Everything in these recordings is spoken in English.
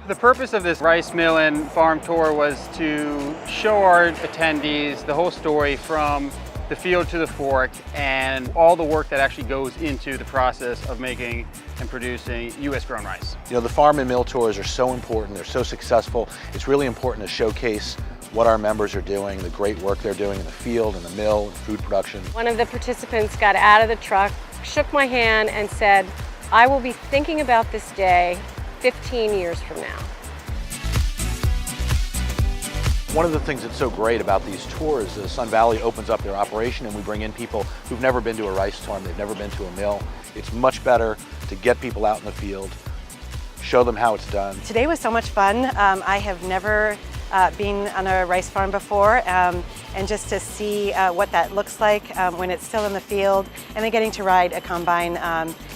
The purpose of this rice mill and farm tour was to show our attendees the whole story from the field to the fork and all the work that actually goes into the process of making and producing U.S. grown rice. You know, the farm and mill tours are so important, they're so successful. It's really important to showcase what our members are doing, the great work they're doing in the field, in the mill, in food production. One of the participants got out of the truck, shook my hand and said, "I will be thinking about this day 15 years from now." One of the things that's so great about these tours is Sun Valley opens up their operation and we bring in people who've never been to a rice farm, they've never been to a mill. It's much better to get people out in the field, show them how it's done. Today was so much fun. I have never been on a rice farm before, and just to see what that looks like when it's still in the field, and then getting to ride a combine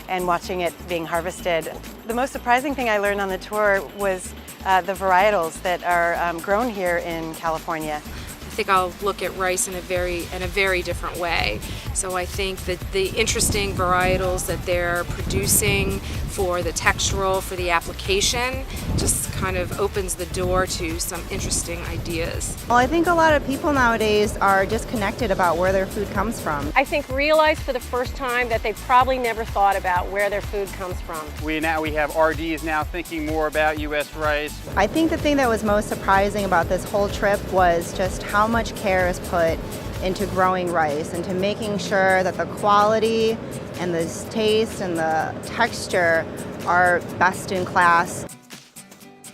and watching it being harvested. The most surprising thing I learned on the tour was the varietals that are grown here in California. I think I'll look at rice in a very different way. So I think that the interesting varietals that they're producing for the textural, for the application, just kind of opens the door to some interesting ideas. Well, I think a lot of people nowadays are disconnected about where their food comes from. I think realize for the first time that they probably never thought about where their food comes from. We have RDs now thinking more about U.S. rice. I think the thing that was most surprising about this whole trip was just how much care is put into growing rice, into making sure that the quality and the taste and the texture are best in class.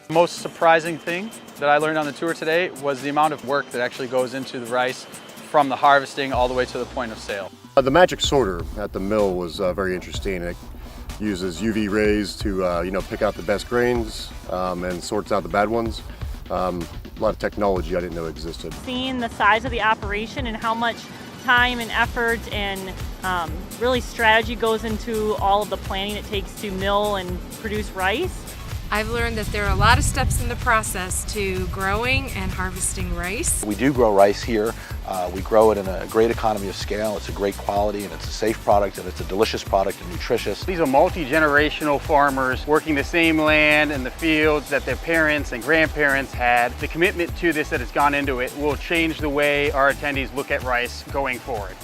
The most surprising thing that I learned on the tour today was the amount of work that actually goes into the rice from the harvesting all the way to the point of sale. The magic sorter at the mill was very interesting. It uses UV rays to pick out the best grains and sorts out the bad ones. A lot of technology I didn't know existed. Seeing the size of the operation and how much time and effort and really strategy goes into all of the planning it takes to mill and produce rice. I've learned that there are a lot of steps in the process to growing and harvesting rice. We do grow rice here. We grow it in a great economy of scale. It's a great quality and it's a safe product and it's a delicious product and nutritious. These are multi-generational farmers working the same land and the fields that their parents and grandparents had. The commitment to this that has gone into it will change the way our attendees look at rice going forward.